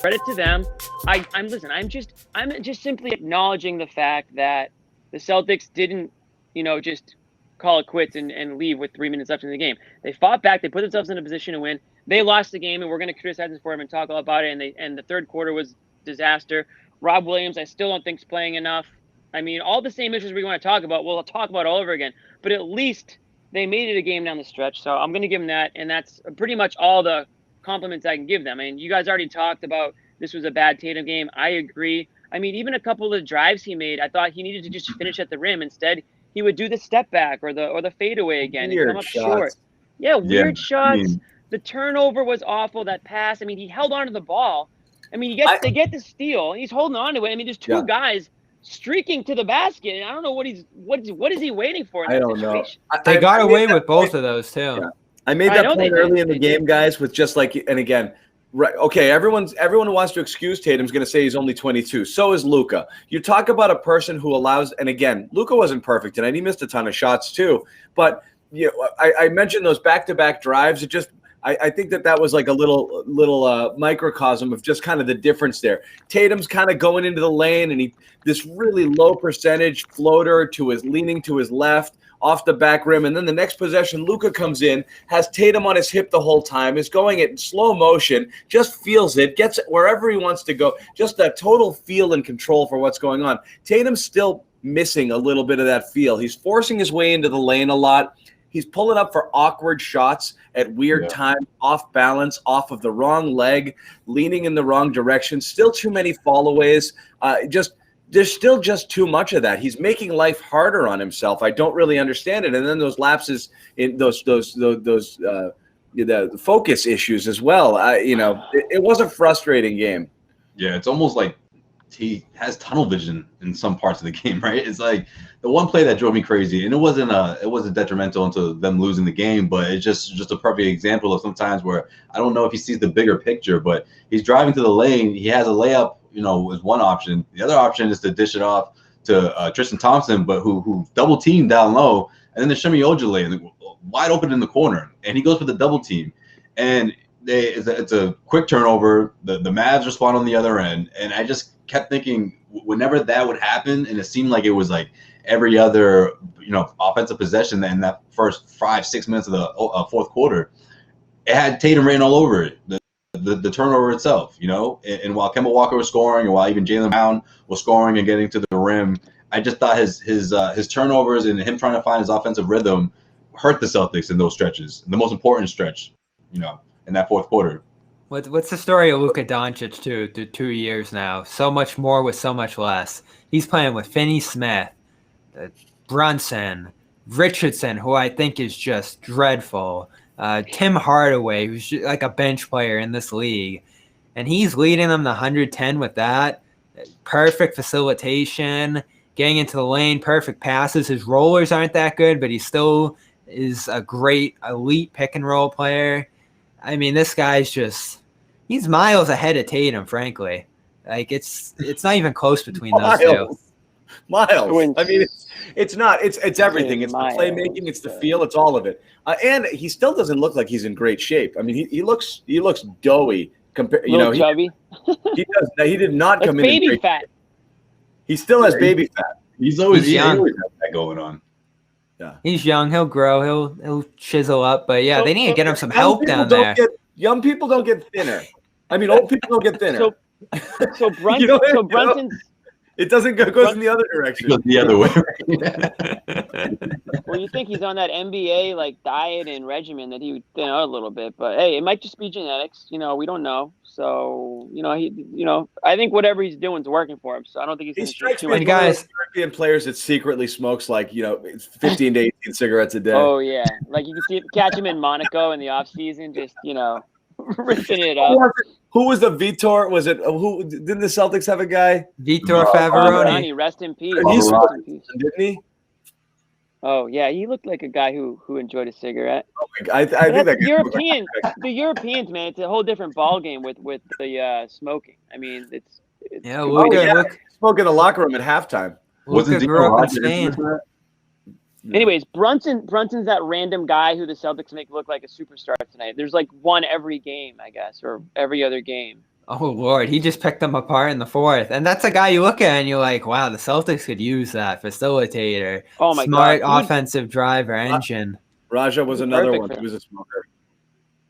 credit to them. I'm just simply acknowledging the fact that the Celtics didn't, just call it quits and leave with 3 minutes left in the game. They fought back. They put themselves in a position to win. They lost the game, and we're going to criticize them for them and talk all about it. And the third quarter was disaster. Rob Williams, I still don't think is playing enough. I mean, all the same issues we want to talk about, we'll talk about all over again. But at least they made it a game down the stretch. So I'm going to give them that, and that's pretty much all the compliments I can give them. I mean, you guys already talked about this was a bad Tatum game. I agree. I mean, even a couple of the drives he made, I thought he needed to just finish at the rim. Instead, he would do the step back or the fadeaway again and come up short. Yeah, weird shots. I mean, the turnover was awful. That pass. I mean, he held on to the ball. I mean, they get the steal, and he's holding on to it. I mean, there's two guys streaking to the basket, and I don't know what is he waiting for in that situation? They got away with both of those too. Yeah. I made that point early in the game, guys, with just like, and again, right? Okay, everyone who wants to excuse Tatum's going to say he's only 22. So is Luka. You talk about a person who allows, and again, Luka wasn't perfect tonight. He missed a ton of shots too. But I mentioned those back-to-back drives. It just, I think that was like a little microcosm of just kind of the difference there. Tatum's kind of going into the lane, and this really low percentage floater leaning to his left, off the back rim, and then the next possession, Luka comes in, has Tatum on his hip the whole time, is going at slow motion, just feels it, gets it wherever he wants to go, just that total feel and control for what's going on. Tatum's still missing a little bit of that feel. He's forcing his way into the lane a lot. He's pulling up for awkward shots at weird times, off balance, off of the wrong leg, leaning in the wrong direction. Still too many fallaways. There's still just too much of that. He's making life harder on himself. I don't really understand it. And then those lapses in the focus issues as well. It was a frustrating game. Yeah, it's almost like he has tunnel vision in some parts of the game, right? It's like the one play that drove me crazy, and it wasn't detrimental into them losing the game, but it's just a perfect example of sometimes where I don't know if he sees the bigger picture, but he's driving to the lane. He has a layup, is one option. The other option is to dish it off to Tristan Thompson, but who double teamed down low, and then the Shemi Ojale wide open in the corner, and he goes for the double team, and it's a quick turnover. The Mavs respond on the other end, and I just kept thinking whenever that would happen, and it seemed like it was like every other offensive possession in that first 5-6 minutes of the fourth quarter, it had Tatum written all over it. The turnover itself, and while Kemba Walker was scoring, and while even Jaylen Brown was scoring and getting to the rim, I just thought his turnovers and him trying to find his offensive rhythm hurt the Celtics in those stretches. The most important stretch, in that fourth quarter. What's the story of Luka Doncic too? Through 2 years now, so much more with so much less. He's playing with Finney Smith, Brunson, Richardson, who I think is just dreadful. Tim Hardaway, who's like a bench player in this league, and he's leading them to 110 with that. Perfect facilitation, getting into the lane, perfect passes. His rollers aren't that good, but he still is a great elite pick and roll player. I mean, this guy's he's miles ahead of Tatum, frankly. Like it's not even close between those two. Miles. I mean, it's not. It's everything. It's the playmaking. It's the feel. It's all of it. And he still doesn't look like he's in great shape. I mean, he looks doughy. Chubby. He does. He did not come in baby fat. He still has baby fat. He's always young. He always has that going on. Yeah, he's young. He'll grow. He'll chisel up. But yeah, they need to get him some help down there. Young people don't get thinner. I mean, old people don't get thinner. So Brunson's. It doesn't go. It goes in the other direction. It goes the other way. Well, you think he's on that NBA diet and regimen that he would thin out a little bit, but hey, it might just be genetics. We don't know. So I think whatever he's doing is working for him. So I don't think he's strikes me as guys European players that secretly smokes 15 to 18 cigarettes a day. Oh yeah, like you can catch him in Monaco in the off season, just ripping it up. Who was the Vitor? Was it who? Didn't the Celtics have a guy? Vitor Favaroni. Rest in peace. Didn't he? Oh yeah, he looked like a guy who enjoyed a cigarette. Oh I think that the Europeans, man, it's a whole different ball game with the smoking. I mean, it's look, smoke in the locker room at halftime. Wasn't grew up in Spain. Anyways, Brunson's that random guy who the Celtics make look like a superstar tonight. There's one every game, I guess, or every other game. Oh Lord, he just picked them apart in the fourth, and that's a guy you look at and you're like, wow, the Celtics could use that facilitator, Oh my smart God. offensive driver engine. RADJA was He's another perfect one. for He was a smoker.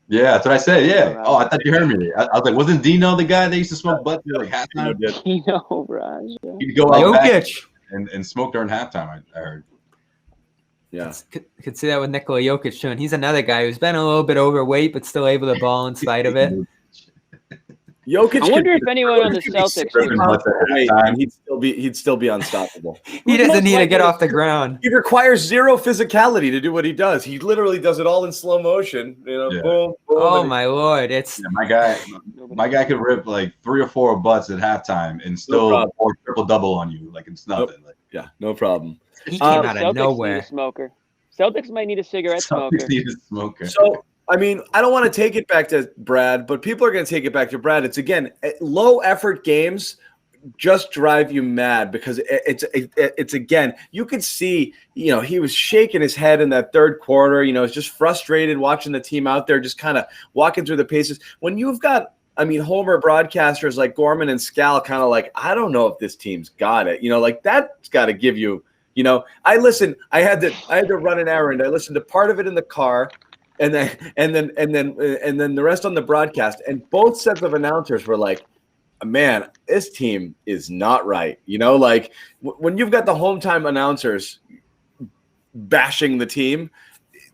Yeah, that's what I said. Yeah. Right. Oh, I thought you heard me. I was like, wasn't DINO the guy that used to smoke butts at like halftime? did. RADJA. He'd go out back Jokic. and smoke during halftime. I heard. Yeah. Could see that with Nikola Jokic too, and he's another guy who's been a little bit overweight but still able to ball in spite of it. Jokic. I wonder could- if anyone on the could be Celtics 60 would- pounds overweight, and he'd still be unstoppable. He doesn't need to get likely- off the ground. He requires zero physicality to do what he does. He literally does it all in slow motion. You know, Yeah. boom, boom. Oh and my Lord, it's Yeah, my guy could rip like 3 or 4 butts at halftime and still problem. pour triple double on you like it's nothing. Like, Yeah, no problem. he came The out Celtics of need nowhere. a smoker. Celtics might need a cigarette smoker. Celtics need a smoker. So, I mean, I don't want to take it back to Brad, but people are going to take it back to Brad. It's again, low effort games just drive you mad because it's again, you could see, you know, he was shaking his head in that third quarter. You know, he's just frustrated watching the team out there, just kind of walking through the paces. When you've got, I mean, Homer broadcasters like Gorman and Scal kind of like, I don't know if this team's got it. You know, like that's got to give you, you know, I had to run an errand. I listened to part of it in the car and then the rest on the broadcast. And both sets of announcers were like, man, this team is not right. You know, like when you've got the home time announcers bashing the team,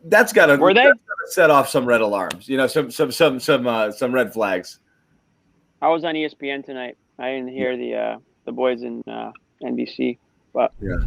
that's got to set off some red alarms, you know, some red flags. I was on ESPN tonight. I didn't hear the boys in NBC, but Yeah.